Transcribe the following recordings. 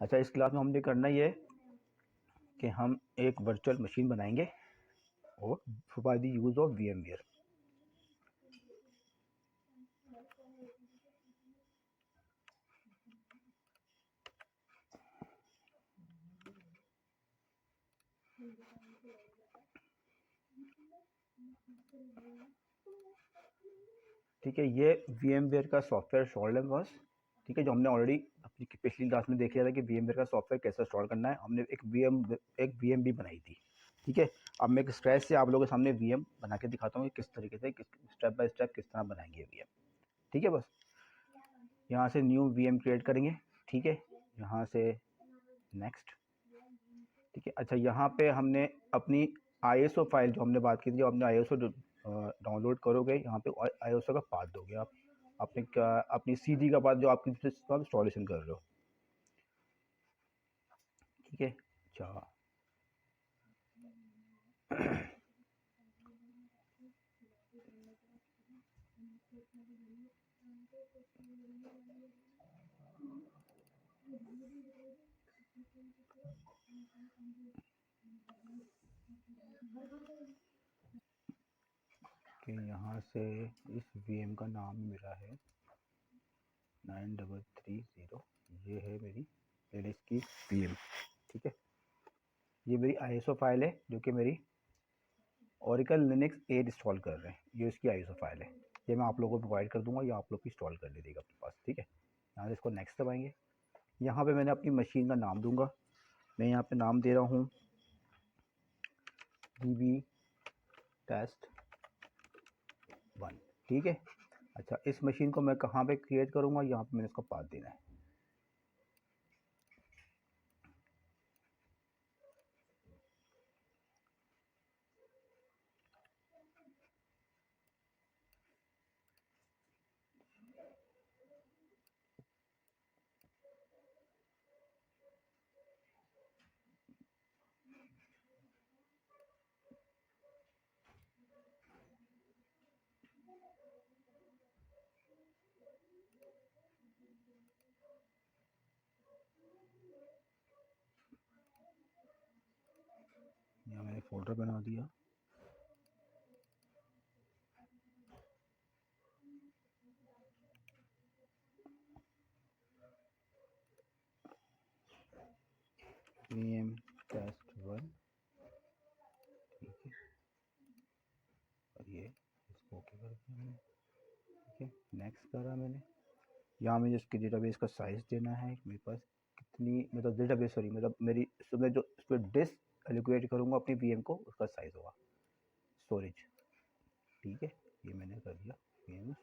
अच्छा, इस क्लास में हमने करना ये कि हम एक वर्चुअल मशीन बनाएंगे और by the use of VMware। ठीक है, ये VMware का सॉफ्टवेयर इंस्टॉल्ड है बस। ठीक है, जो हमने ऑलरेडी अपनी पिछली क्लास में देख लिया था कि VMware का सॉफ्टवेयर कैसे इंस्टॉल करना है। हमने एक VM भी बनाई थी। ठीक है, अब मैं एक स्क्रैच से आप लोगों के सामने VM बना के दिखाता हूँ कि किस तरीके से स्टेप बाय स्टेप किस तरह बनाएंगे VM। ठीक है, बस यहाँ से न्यू VM क्रिएट करेंगे। ठीक है, यहाँ से नेक्स्ट। ठीक है, अच्छा यहाँ पे हमने अपनी ISO फाइल जो हमने बात की थी, जो हमने ISO डाउनलोड करोगे, यहाँ पे ISO का पाथ दोगे आप अपने अपनी CD का पाथ जो आपकी इंस्टॉलेशन कर रहे हो। ठीक है, अच्छा कि यहाँ से इस VM का नाम मेरा है 9330। ये है मेरी लिनक्स की VM। ठीक है, ये मेरी ISO फाइल है जो कि मेरी ओरेकल लिनक्स 8 इंस्टॉल कर रहे हैं। ये इसकी ISO फाइल है, ये मैं आप लोगों को प्रोवाइड कर दूंगा, ये आप लोग की इंस्टॉल कर लीजिएगा अपने पास। ठीक है, यहाँ से इसको नेक्स्ट दबाएंगे। यहाँ पे मैंने अपनी मशीन का नाम दूंगा। मैं यहाँ पे नाम दे रहा हूँ DB टेस्ट 1। ठीक है, अच्छा इस मशीन को मैं कहाँ पे क्रिएट करूँगा, यहाँ पे मैंने इसको पाथ देना है। यहाँ मैंने फोल्डर बना दिया। VM test 1। ठीक है, और ये इसको ओके कर दिया मैंने। ठीक है, नेक्स्ट करा मैंने। यहाँ मुझे इसके डेटाबेस का साइज़ देना है। मेरे पास कितनी, मतलब डेटाबेस सॉरी, मतलब मेरी इसमें जो इस पर डिस्क एलोकेट करूँगा अपनी VM को, उसका साइज़ होगा स्टोरेज। ठीक है, ये मैंने कर दिया। VM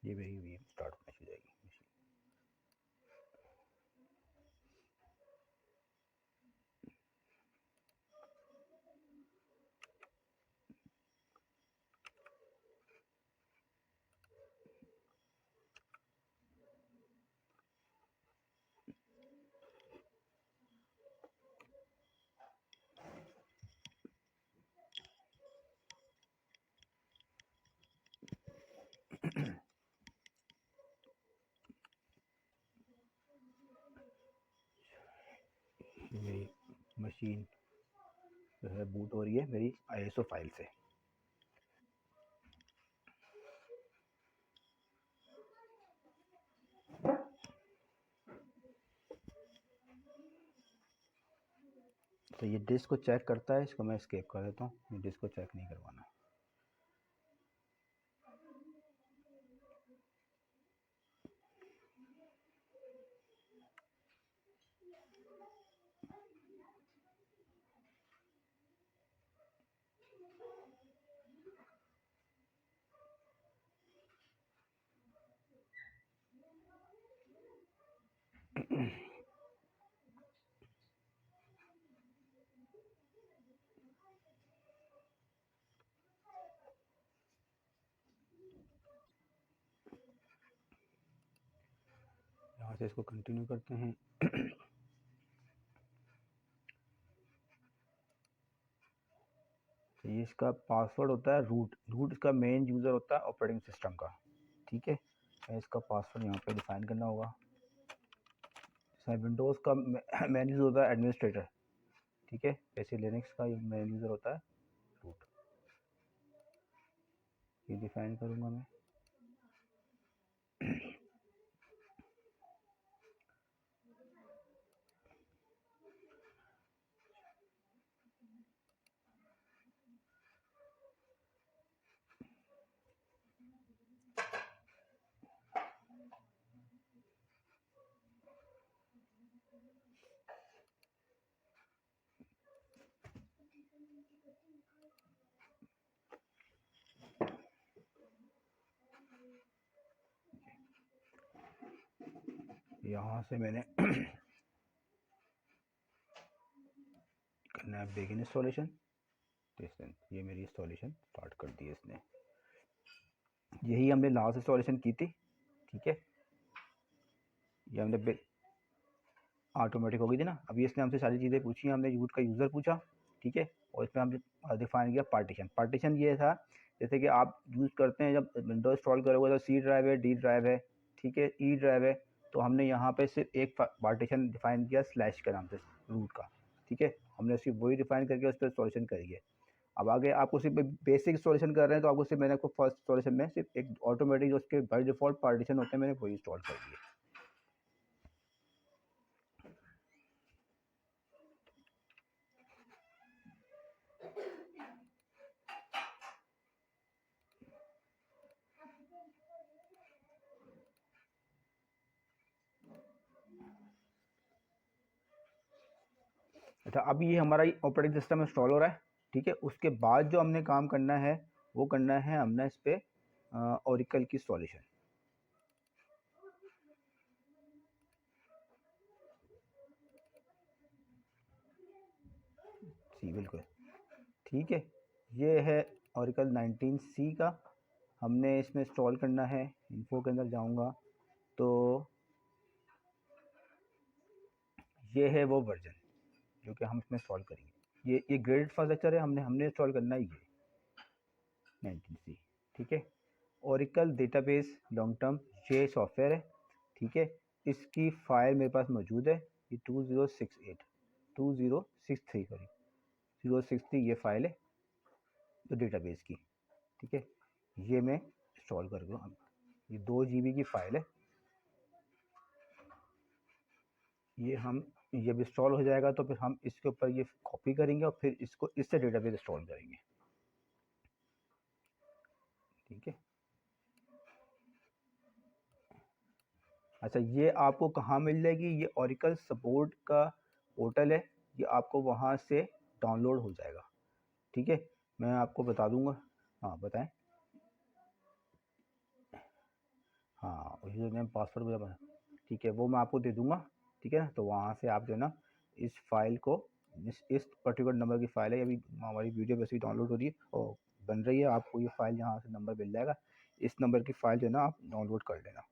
ये मेरी VM स्टार्ट होने शुरू हो जाएगी मशीन। मेरी मशीन जो है बूट हो रही है मेरी ISO फाइल से। तो ये डिस्क को चेक करता है, इसको मैं स्केप कर देता हूँ, ये डिस्क को चेक नहीं करवाना। यहाँ से इसको कंटिन्यू करते हैं। तो ये इसका पासवर्ड होता है रूट। रूट इसका मेन यूज़र होता है ऑपरेटिंग सिस्टम का। ठीक है। इसका पासवर्ड यहाँ पे डिफाइन करना होगा। विंडोज़ का मेन यूज़र होता है एडमिनिस्ट्रेटर, ठीक है। जैसे लिनक्स का मेन यूज़र होता है रूट। ये डिफाइन करूँगा मैं। यहाँ से मैंने करना है बिगिन इंस्टॉलेशन। ये मेरी इंस्टॉलेशन स्टार्ट कर दी है इसने। यही हमने लास्ट इंस्टॉलेशन की थी, ठीक है। ये हमने ऑटोमेटिक हो गई थी ना। अभी इसने हमसे सारी चीज़ें पूछी, हमने रूट का यूज़र पूछा, ठीक है। और इसमें हमने डिफाइन किया पार्टीशन। पार्टीशन ये था, जैसे कि आप यूज़ करते हैं जब विंडोज इंस्टॉल करोगे तो सी ड्राइव है, डी ड्राइव है, ठीक है, ई ड्राइव है। तो हमने यहाँ पे सिर्फ एक पार्टीशन डिफाइन किया स्लैश के नाम से रूट का, ठीक है। हमने सिर्फ वही डिफाइन करके उस पर इंस्टॉलेशन करी है। अब आगे आपको सिर्फ बेसिक इंस्टॉलेशन कर रहे हैं तो आपको सिर्फ मैंने आपको फर्स्ट इंस्टॉलेशन में सिर्फ एक ऑटोमेटिक जो उसके बाई डिफ़ॉल्ट पार्टीशन होते हैं मैंने वही इंस्टॉल कर दिए। अच्छा, अब ये हमारा ऑपरेटिंग सिस्टम इंस्टॉल हो रहा है, ठीक है। उसके बाद जो हमने काम करना है वो करना है हमने इस पर ओरेकल की इंस्टॉलेशन। सी बिल्कुल, ठीक है। ये है ओरेकल 19C का, हमने इसमें इंस्टॉल करना है। इन्फो के अंदर जाऊंगा तो ये है वो वर्जन जो कि हम इसमें इंस्टॉल करेंगे। ये ग्रेड इंफ्रास्ट्रक्चर है, हमने इंस्टॉल करना है ये 19C, ठीक है। ओरेकल डेटाबेस लॉन्ग टर्म ये सॉफ्टवेयर है, ठीक है। इसकी फ़ाइल मेरे पास मौजूद है, ये 2063 सॉरी 063 ये फ़ाइल है तो डेटाबेस की, ठीक है। ये मैं इंस्टॉल कर दूँ। ये 2 GB की फ़ाइल है। ये हम जब इंस्टॉल हो जाएगा तो फिर हम इसके ऊपर ये कॉपी करेंगे और फिर इसको इससे डेटाबेस इंस्टॉल करेंगे, ठीक है। अच्छा, ये आपको कहाँ मिल जाएगी? ये ओरेकल सपोर्ट का पोर्टल है, ये आपको वहाँ से डाउनलोड हो जाएगा, ठीक है। मैं आपको बता दूंगा। हाँ बताएं। हाँ, यूज़र नेम पासवर्ड वगैरह, ठीक है, वो मैं आपको दे दूंगा, ठीक है ना। तो वहाँ से आप जो है ना इस फाइल को, इस पर्टिकुलर नंबर की फ़ाइल है, अभी हमारी वीडियो वैसे ही डाउनलोड हो रही है और बन रही है। आपको ये फ़ाइल यहाँ से नंबर मिल जाएगा, इस नंबर की फ़ाइल जो है ना आप डाउनलोड कर लेना।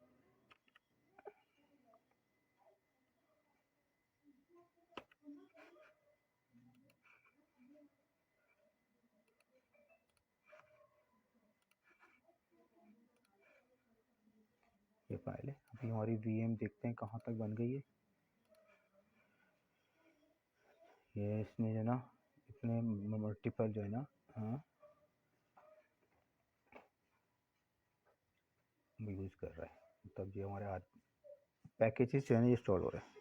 ये फाइल है। अभी हमारी VM देखते हैं कहाँ तक बन गई है। ये इसमें जो है ना इतने मल्टीपल जो है ना, हाँ, यूज़ कर रहा है, तब ये हमारे आज पैकेजेस जो है ना ये इंस्टॉल हो रहे हैं।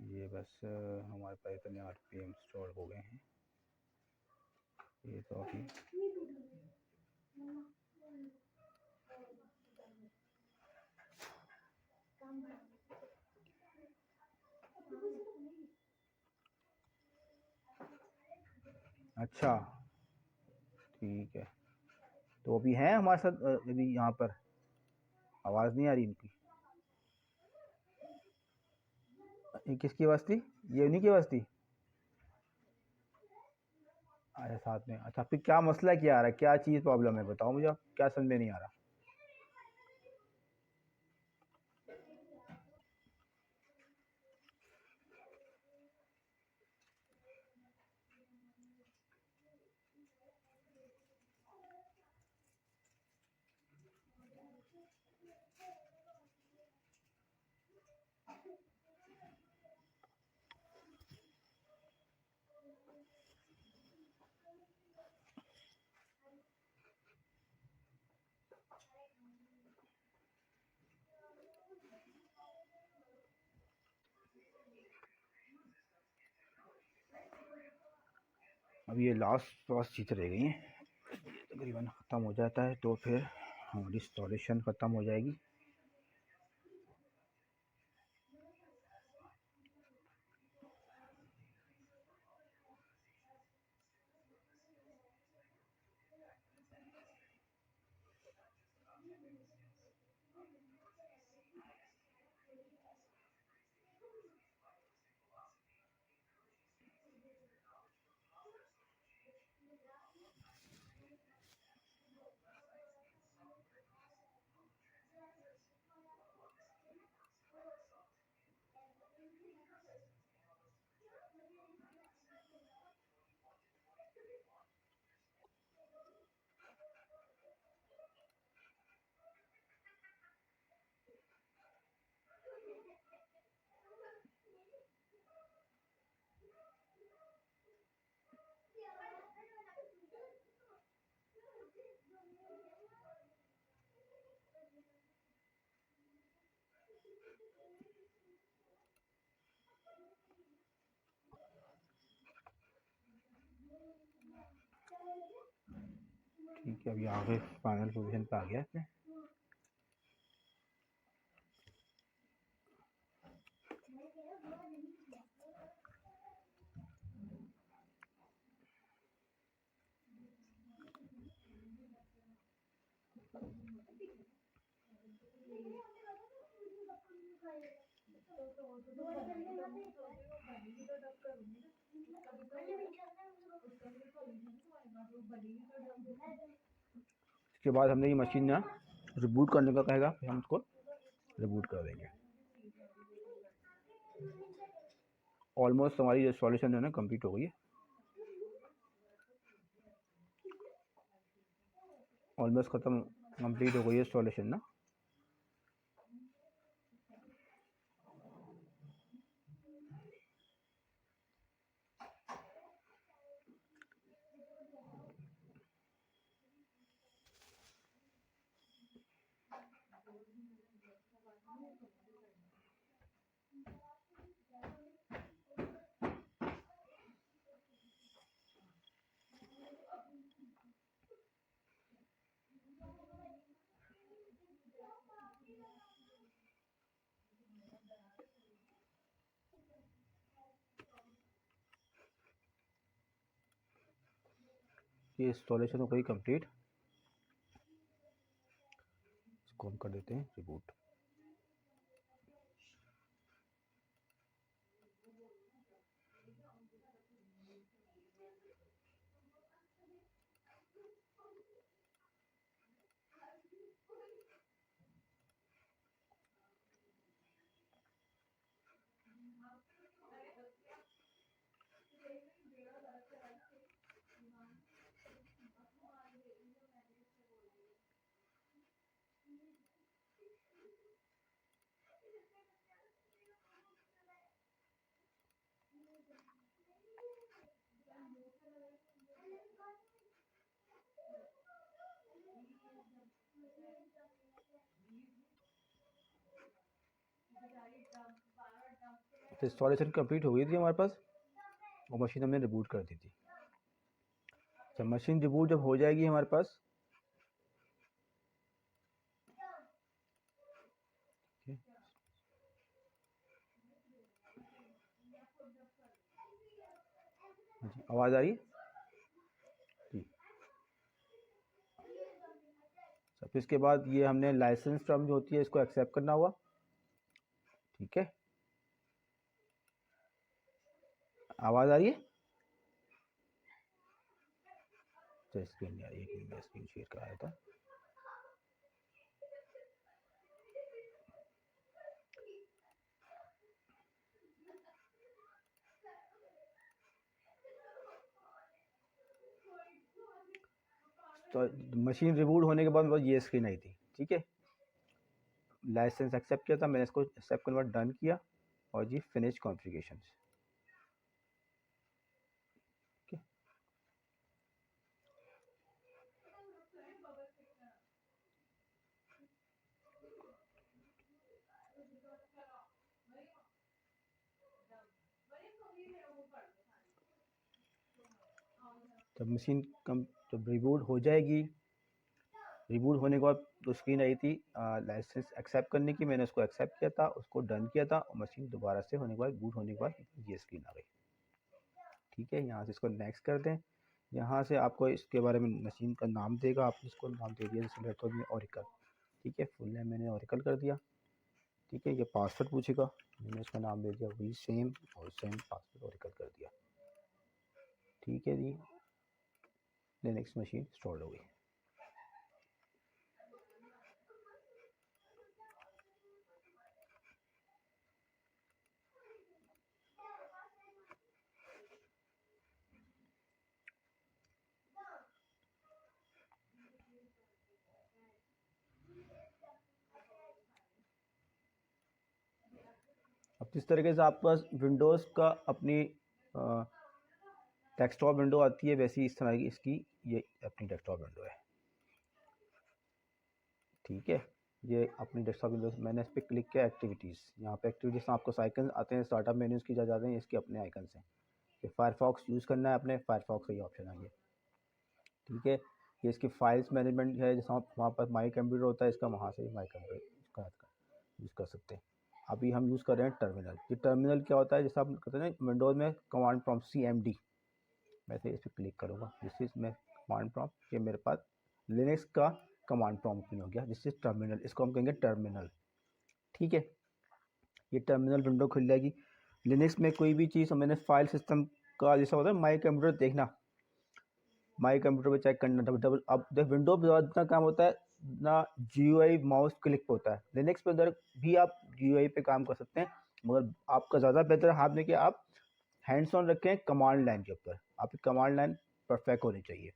ये बस हमारे पास इतने आरपीएम इंस्टॉल हो गए हैं। ये तो अभी अच्छा ठीक है। तो अभी हैं हमारे साथ अभी यहाँ पर आवाज़ नहीं आ रही इनकी। ये किसकी आवाज़ थी? ये उन्हीं की आवाज़ थी। अच्छा साथ में। अच्छा फिर क्या मसला क्या आ रहा है, क्या चीज़ प्रॉब्लम है बताओ मुझे, आप क्या समझ में नहीं आ रहा। अब ये लास्ट चीज़ रह गई हैं, तकरीबन ख़त्म हो जाता है तो फिर हमारी इंस्टॉलेशन ख़त्म हो जाएगी। ठीक है, अभी आगे फाइनल पोजीशन पे आ गया है। इसके बाद हमने ये मशीन ना रिबूट करने का कहेगा, फिर हम उसको रिबूट कर देंगे। ऑलमोस्ट हमारी इंस्टॉलेशन जो है ना कंप्लीट हो गई है। ऑलमोस्ट ख़त्म कंप्लीट हो गई है इंस्टॉलेशन ना। ये इंस्टॉलेशन हो गई कंप्लीट। इसको हम कर देते हैं रिबूट। तो इंस्टॉलेशन कंप्लीट हो गई थी हमारे पास और मशीन हमने रिबूट कर दी थी। जब मशीन रिबूट जब हो जाएगी हमारे पास, जी आवाज़ आ रही है जी। फिर इसके बाद ये हमने लाइसेंस टर्म जो होती है इसको एक्सेप्ट करना होगा, ठीक है। आवाज़ आ रही है? तो स्क्रीन नहीं आ रही है, मैं स्क्रीन शेयर कर रहा था। तो मशीन रिबूट होने के बाद ये स्क्रीन आई थी, ठीक है। लाइसेंस एक्सेप्ट किया था मैंने, इसको एक्सेप्ट करने के बाद डन किया और जी फिनिश कॉन्फ़िगरेशन। जब मशीन जब रिबूट हो जाएगी, रिबूट होने के बाद तो स्क्रीन आई थी लाइसेंस एक्सेप्ट करने की, मैंने उसको एक्सेप्ट किया था, उसको डन किया था और मशीन दोबारा से होने के बाद बूट होने के बाद ये स्क्रीन आ गई, ठीक है। यहाँ से इसको नेक्स्ट कर दें। यहाँ से आपको इसके बारे में मशीन का नाम देगा, आपने इसको नाम दे दिया जैसे लेटर में ओरेकल, ठीक है। फुल नेम मैंने ओरेकल कर दिया, ठीक है। ये पासवर्ड पूछेगा, मैंने इसका नाम दे दिया वही सेम और सेम पासवर्ड ओरेकल कर दिया, ठीक है जी। लिनक्स मशीन इंस्टॉल हो गई। अब जिस तरीके से आपके पास विंडोज़ का अपनी डेस्कटॉप विंडो आती है, वैसी इस तरह की इसकी ये अपनी डेस्कटॉप विंडो है, ठीक है। ये अपनी डेस्कटॉप विंडो, मैंने इस पर क्लिक किया एक्टिविटीज़, यहाँ पे एक्टिविटीज़ आपको आइकन आते हैं, स्टार्टअप मेन्यूज़ की जा जाते हैं, इसके अपने आइकन हैं। ये फायरफॉक्स यूज़ करना है अपने, फायरफॉक्स का ये ऑप्शन आ गया, ठीक है। ये इसकी फाइल्स मैनेजमेंट है, जैसा वहाँ पर माई कंप्यूटर होता है इसका, वहाँ से माई कंप्यूटर इसका यूज़ कर सकते हैं। अभी हम यूज़ कर रहे हैं टर्मिनल। ये टर्मिनल क्या होता है, जैसा आप कहते हैं ना विंडोज़ में कमांड प्रॉम्प्ट CMD, मैं से इस पर क्लिक करूँगा, जिससे इसमें कमांड प्रॉम्प्ट, ये मेरे पास लिनक्स का कमांड प्रॉम्प्ट में हो गया, जिससे टर्मिनल, इसको हम कहेंगे टर्मिनल, ठीक है। ये टर्मिनल विंडो खुल जाएगी। लिनक्स में कोई भी चीज़ मैंने फाइल सिस्टम का जैसा होता है माई कंप्यूटर देखना, माई कंप्यूटर पे चेक करना डबल। अब जब विंडो पर इतना काम होता है ना, GUI माउस क्लिक पे होता है। लिनक्स पे अंदर भी आप GUI पे काम कर सकते हैं, मगर आपका ज़्यादा बेहतर हाथ में कि आप हैंड्स ऑन रखें कमांड लाइन के ऊपर, आपकी कमांड लाइन परफेक्ट होनी चाहिए।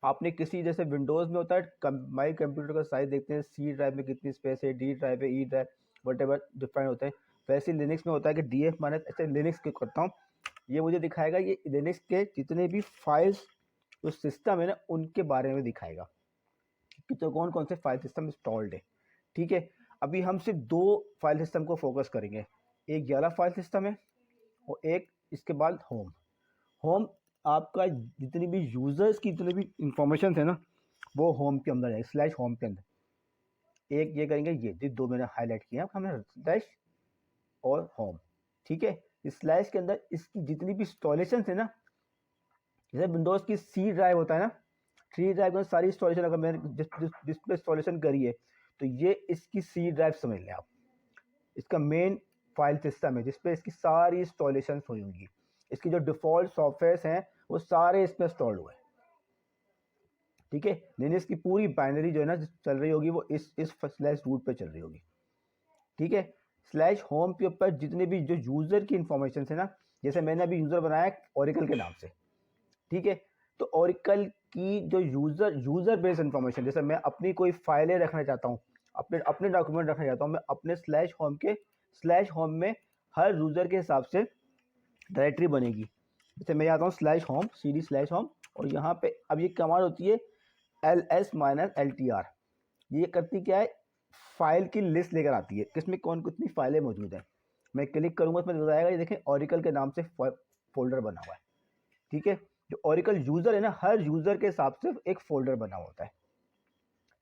आपने किसी जैसे विंडोज़ में होता है माई कंप्यूटर का साइज देखते हैं, C ड्राइव में कितनी स्पेस है, D ड्राइव है, E drive, what ever define होते हैं। वैसे लिनक्स में होता है कि DF माने, ऐसे लिनक्स के करता हूँ, ये मुझे दिखाएगा ये लिनक्स के जितने भी फाइल्स जो सिस्टम है ना उनके बारे में दिखाएगा कि तो कौन कौन से फाइल सिस्टम इंस्टॉल्ड है, ठीक है। अभी हम सिर्फ 2 फाइल सिस्टम को फोकस करेंगे, एक वाला फाइल सिस्टम है और एक इसके बाद होम। होम आपका जितनी भी यूज़र्स की जितनी भी इंफॉर्मेशन है ना, वो होम के अंदर है, स्लैश होम के अंदर। एक ये करेंगे, ये 2 मैंने हाईलाइट किया हमने, स्लैश और होम, ठीक है। इस स्लैश के अंदर इसकी जितनी भी इंस्टॉलेशन है ना, जैसे विंडोज़ की C ड्राइव होता है ना, C ड्राइव में सारी इंस्टॉलेशन अगर मैंने जिस पे इंस्टॉलेशन करी है, तो ये इसकी C ड्राइव समझ लें आप, इसका मेन फाइल सिस्टम है जिसपे इसकी सारी इंस्टॉलेशन हुई होंगी। इसकी जो डिफ़ॉल्ट सॉफ्टवेयर हैं वो सारे इसमें इंस्टॉल्ड हुए हैं, ठीक है। लिनक्स की पूरी बाइनरी जो है ना चल रही होगी वो इस स्लैश रूट पे चल रही होगी, ठीक है। स्लैश होम के ऊपर जितने भी जो यूज़र की इंफॉर्मेशन है ना, जैसे मैंने अभी यूज़र बनाया ओरेकल के नाम से, ठीक है। तो ओरेकल की जो यूज़र बेस्ड इंफॉर्मेशन, जैसे मैं अपनी कोई फाइलें रखना चाहता हूँ, अपने डॉक्यूमेंट रखना चाहता हूँ, मैं अपने स्लैश होम में हर यूज़र के हिसाब से डायरेक्टरी बनेगी। जैसे मैं आता हूँ slash home CD slash home, और यहाँ पे अब ये कमांड होती है ls-ltr। ये करती क्या है, फाइल की लिस्ट लेकर आती है, किसमें कौन कितनी फाइलें मौजूद हैं। मैं क्लिक करूँगा उसमें बताएगा, ये देखें ओरेकल के नाम से फोल्डर बना हुआ है। ठीक है, जो ओरेकल यूज़र है ना, हर यूज़र के हिसाब से एक फोल्डर बना होता है।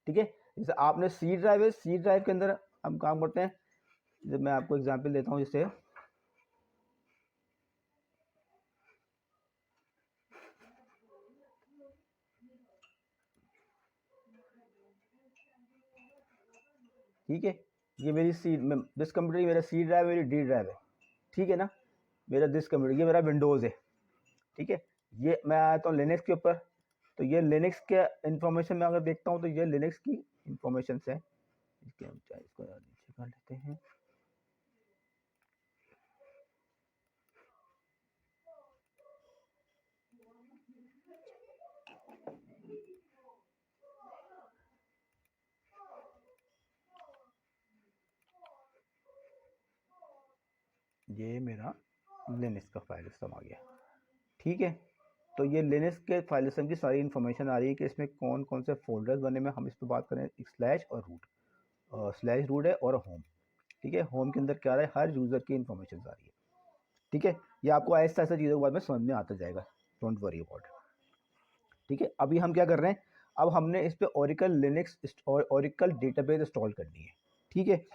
ठीक है, जैसे आपने सी ड्राइव है, सी ड्राइव के अंदर हम काम करते हैं। जब मैं आपको एग्जांपल देता हूँ, जैसे ठीक है, ये मेरी सी, दिस कंप्यूटर मेरा सी ड्राइव, मेरी डी ड्राइव है। ठीक है ना, मेरा दिस कंप्यूटर, ये मेरा विंडोज़ है। ठीक है, ये मैं आता हूँ लिनक्स के ऊपर, तो ये लिनक्स के इंफॉर्मेशन में अगर देखता हूँ तो ये लिनक्स की इंफॉर्मेशन है। इसको नीचे कर लेते हैं। ये मेरा लिनक्स का फाइल सिस्टम आ गया। ठीक है, तो ये लिनक्स के फाइल सिस्टम की सारी इन्फॉर्मेशन आ रही है कि इसमें कौन कौन से फोल्डर्स बने में, हम इस पर बात करें। स्लैश और रूट, स्लैश रूट है और होम। ठीक है, होम के अंदर क्या आ रहा है, हर यूज़र की इन्फॉर्मेशन आ रही है। ठीक है, ये आपको ऐसा ऐसा चीज़ों के बाद में समझ में आता जाएगा, डोंट वरी अबाउट। ठीक है, अभी हम क्या कर रहे हैं, अब हमने इस पर ओरेकल लिनक्स और ओरेकल डेटाबेस इंस्टॉल करनी है। ठीक है,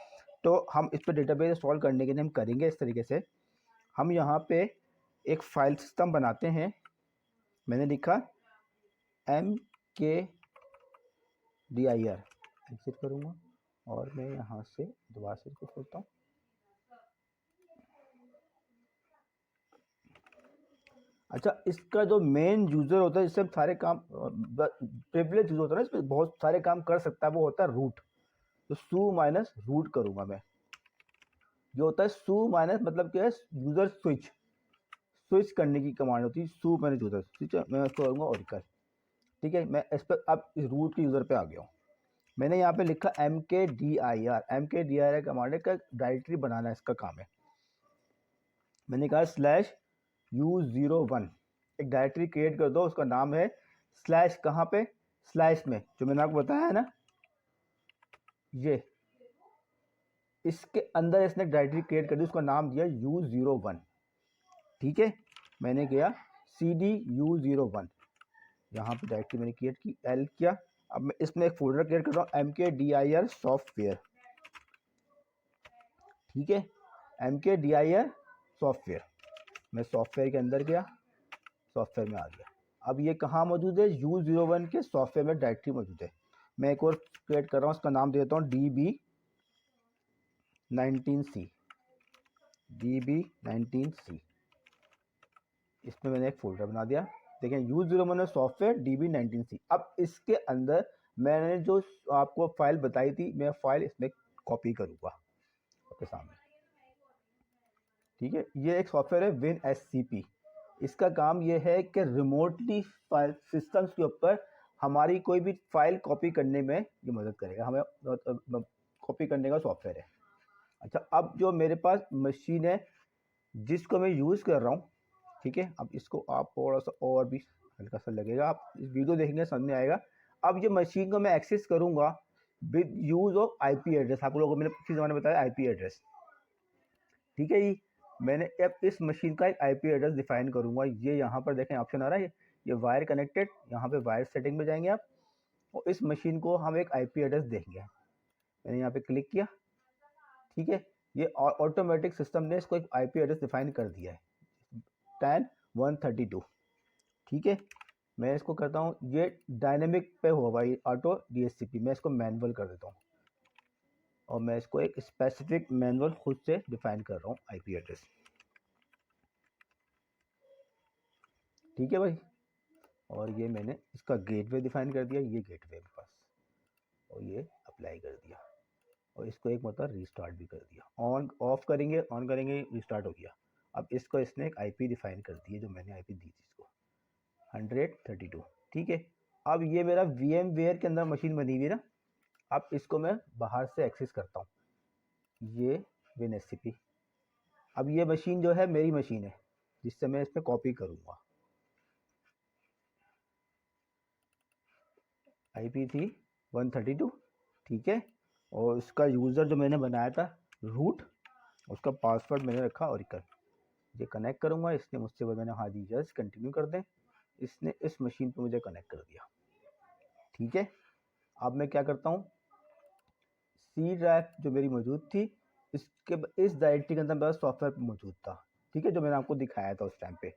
तो हम इस पर डेटाबेस इंस्टॉल करने के लिए हम करेंगे इस तरीके से, हम यहाँ पे एक फाइल सिस्टम बनाते हैं। मैंने लिखा MKDIR, एग्जिट करूँगा और मैं यहाँ से दोबारा से इसको खोलता हूँ। अच्छा, इसका जो मेन यूज़र होता है जिससे हम सारे काम, प्रिविलेज यूज़र होता है ना, इस पर बहुत सारे काम कर सकता है, वो होता है रूट। तो सू माइनस रूट करूँगा मैं। जो होता है सू माइनस मतलब क्या है, यूज़र स्विच, स्विच करने की कमांड होती है। सू माइनस यूज़र स्विच, मैं उसको करूँगा ओरेकल। ठीक है, मैं इस पर अब इस रूट के यूज़र पे आ गया हूँ। मैंने यहाँ पे लिखा MKDIR, MKDIR कमांड का डायरेक्टरी बनाना इसका काम है। मैंने कहा /U01, एक डायरेक्टरी क्रिएट कर दो, उसका नाम है स्लैश, कहाँ पे, स्लैश में, जो मैंने आपको बताया है ना, ये इसके अंदर इसने डायरेक्टरी क्रिएट कर दी, उसका नाम दिया U01। ठीक है, मैंने किया CD U01, यहाँ पे डायरेक्टरी मैंने क्रिएट की, L किया। अब मैं इसमें एक फोल्डर क्रिएट कर रहा हूँ, MKDIR सॉफ्टवेयर। ठीक है, MKDIR सॉफ्टवेयर, मैं सॉफ्टवेयर के अंदर गया, सॉफ्टवेयर में आ गया। अब ये कहाँ मौजूद है, U01 के सॉफ्टवेयर में डायरेक्टरी मौजूद है। मैं एक और क्रिएट कर रहा हूँ, उसका नाम देता हूँ DB19C, DB19C। इसमें मैंने एक फोल्डर बना दिया। देखें, U01 सॉफ्टवेयर DB19C। अब इसके अंदर मैंने जो आपको फाइल बताई थी, मैं फाइल इसमें कॉपी करूँगा आपके सामने। ठीक है, ये एक सॉफ्टवेयर है WinSCP। इसका काम ये है कि रिमोटली फाइल सिस्टम्स के ऊपर हमारी कोई भी फाइल कॉपी करने में ये मदद करेगा, हमें कॉपी करने का सॉफ्टवेयर है। अच्छा, अब जो मेरे पास मशीन है जिसको मैं यूज़ कर रहा हूँ, ठीक है, अब इसको आप थोड़ा सा और भी हल्का सा लगेगा, आप इस वीडियो देखेंगे समझ में आएगा। अब ये मशीन को मैं एक्सेस करूँगा with use of IP address. आप लोगों को मैंने पिछले ज़माने में बताया IP एड्रेस। ठीक है जी, मैंने अब इस मशीन का एक IP एड्रेस डिफाइन करूँगा। ये यहाँ पर देखें ऑप्शन आ रहा है, ये वायर कनेक्टेड, यहाँ पे वायर सेटिंग में जाएंगे आप, और इस मशीन को हम एक IP एड्रेस देंगे। मैंने यहाँ पे क्लिक किया। ठीक है, ये ऑटोमेटिक सिस्टम ने इसको एक IP एड्रेस डिफाइन कर दिया है, 10132। ठीक है, मैं इसको करता हूँ, ये डायनेमिक पे होगा, ये ऑटो DHCP, मैं इसको मैनुअल कर देता हूँ और मैं इसको एक स्पेसिफिक मैनुअल खुद से डिफाइन कर रहा हूँ IP एड्रेस। ठीक है भाई, और ये मैंने इसका गेटवे डिफाइन कर दिया, ये गेटवे मेरे पास, और ये अप्लाई कर दिया, और इसको एक मतलब रिस्टार्ट भी कर दिया। ऑन ऑफ करेंगे, ऑन करेंगे, रिस्टार्ट हो गया। अब इसको इसने एक IP डिफाइन कर दी है, जो मैंने IP दी थी इसको 132। ठीक है, अब ये मेरा VMware के अंदर मशीन बनी हुई है ना, अब इसको मैं बाहर से एक्सेस करता हूँ, ये WinSCP। अब ये मशीन जो है मेरी मशीन है, जिससे मैं इस पर कॉपी करूँगा। IP थी 132। ठीक है, और इसका यूज़र जो मैंने बनाया था रूट, उसका पासवर्ड मैंने रखा ओरेकल। ये कनेक्ट करूँगा, इसने मुझसे बोला, मैंने हाँ जी यस कंटिन्यू कर दें, इसने इस मशीन पे मुझे कनेक्ट कर दिया। ठीक है, अब मैं क्या करता हूँ, सी ड्राइव जो मेरी मौजूद थी इसके इस डायरेक्टरी के अंदर मेरा सॉफ्टवेयर मौजूद था। ठीक है, जो मैंने आपको दिखाया था उस टाइम पे।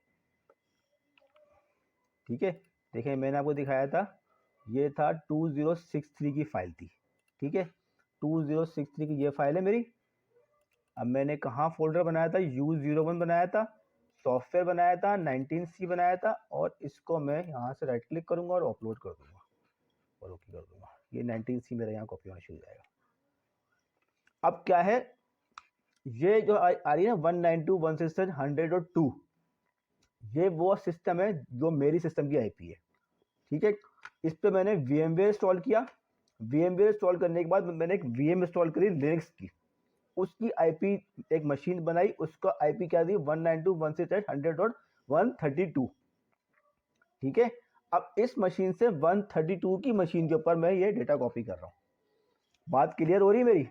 ठीक है, देखिए मैंने आपको दिखाया था, ये था 2063 की फाइल थी। ठीक है, 2063 की ये फाइल है मेरी। अब मैंने कहाँ फोल्डर बनाया था, U01 बनाया था, सॉफ्टवेयर बनाया था, 19C बनाया था, और इसको मैं यहाँ से राइट क्लिक करूँगा और अपलोड कर दूँगा और ओके कर दूँगा। ये 19C मेरा यहाँ कॉपी होना शुरू हो जाएगा। अब क्या है, ये जो आ रही है ना 192.168.100 और 2, ये वो सिस्टम है जो मेरी सिस्टम की आईपी है। ठीक है, इस पे मैंने VMware इंस्टॉल किया। VMware इंस्टॉल करने के बाद मैंने एक VM इंस्टॉल करी लिनक्स की, उसकी आईपी एक मशीन बनाई, उसका आईपी क्या दी 192.168.100.132। ठीक है, अब इस मशीन से 132 की मशीन के ऊपर मैं ये डेटा कॉपी कर रहा हूँ। बात क्लियर हो रही है मेरी?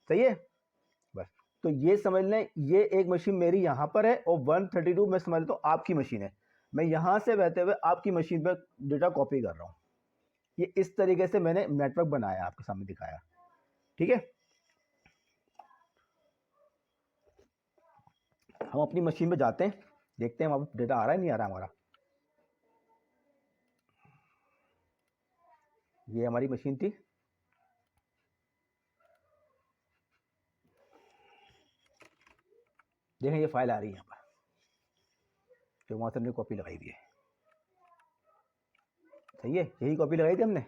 सही है, बस। तो ये समझ लें, ये एक मशीन मेरी यहाँ पर है और 132 मैं समझ लेता हूँ आपकी मशीन है। मैं यहाँ से बहते हुए आपकी मशीन पर डेटा कॉपी कर रहा हूँ। ये इस तरीके से मैंने नेटवर्क बनाया, आपके सामने दिखाया। ठीक है, हम अपनी मशीन पे जाते हैं, देखते हैं वहाँ पे डेटा आ रहा है नहीं आ रहा हमारा। ये हमारी मशीन थी, देखें ये फाइल आ रही है यहाँ पर, जो वहाँ से हमने कॉपी लगाई दी है। सही है, यही कॉपी लगाई थी हमने।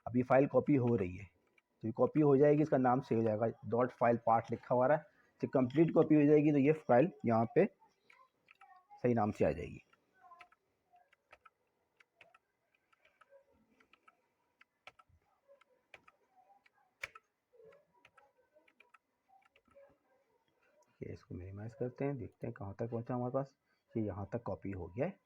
अब ये फाइल कॉपी हो रही है, तो ये कॉपी हो जाएगी, इसका नाम सेव हो जाएगा, डॉट फाइल पार्ट लिखा हुआ है। जब कंप्लीट कॉपी हो जाएगी तो ये फाइल यहाँ पे सही नाम से आ जाएगी। ये इसको मिनिमाइज करते हैं, देखते हैं कहाँ तक पहुँचा हमारे पास। ये यहाँ तक कॉपी हो गया है।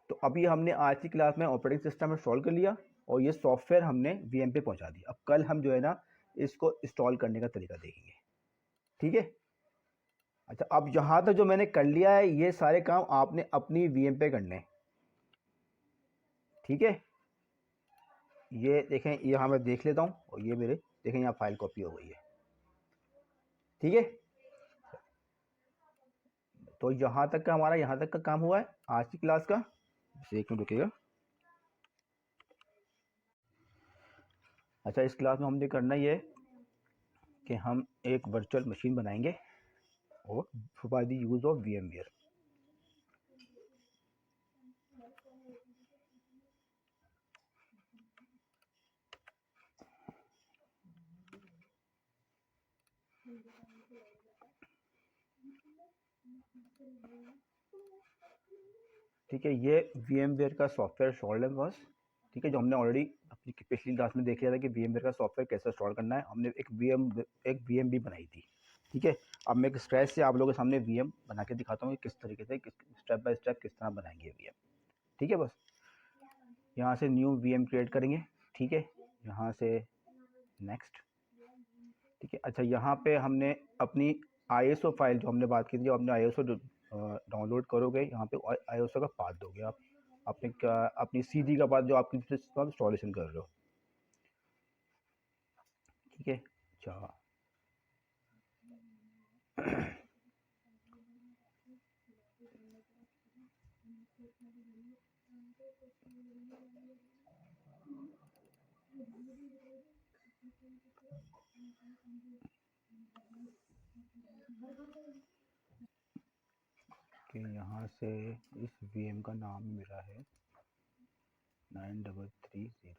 तो अभी हमने आज की क्लास में ऑपरेटिंग सिस्टम इंस्टॉल कर लिया और ये सॉफ्टवेयर हमने VM पे पहुँचा दिया। अब कल हम जो है ना इसको इंस्टॉल करने का तरीका देखेंगे। ठीक है, अच्छा, अब यहाँ तक जो मैंने कर लिया है ये सारे काम आपने अपनी VM पे करने हैं। ठीक है, ये देखें, यहाँ मैं देख लेता हूँ और ये मेरे देखें यहाँ फाइल कॉपी हो गई है। ठीक है, तो यहाँ तक का हमारा यहाँ तक का काम हुआ है आज की क्लास का। एक मिनट रुकिएगा। अच्छा, इस क्लास में हमने करना ये कि हम एक वर्चुअल मशीन बनाएंगे और by the use of VMware। ठीक है, ये VMware का सॉफ्टवेयर इंस्टॉल्ड है बस। ठीक है, जो हमने ऑलरेडी अपनी पिछली क्लास में देख लिया था कि VMware का सॉफ्टवेयर कैसे इंस्टॉल करना है। हमने एक VM भी बनाई थी। ठीक है, अब मैं एक स्क्रैच से आप लोगों के सामने VM बना के दिखाता हूँ कि किस तरीके से स्टेप बाय स्टेप किस तरह बनाएंगे VM। ठीक है, बस यहाँ से न्यू VM क्रिएट करेंगे। ठीक है, यहाँ से नेक्स्ट। ठीक है, अच्छा यहाँ पे हमने अपनी ISO फाइल जो हमने बात की थी, जो हमने ISO डाउनलोड करोगे यहाँ पे ISO का पाथ दोगे आप अपने अपनी CD का पाथ जो आपकी इंस्टॉलेशन कर रहे हो। ठीक है, अच्छा कि यहाँ से इस VM का नाम मेरा है 9330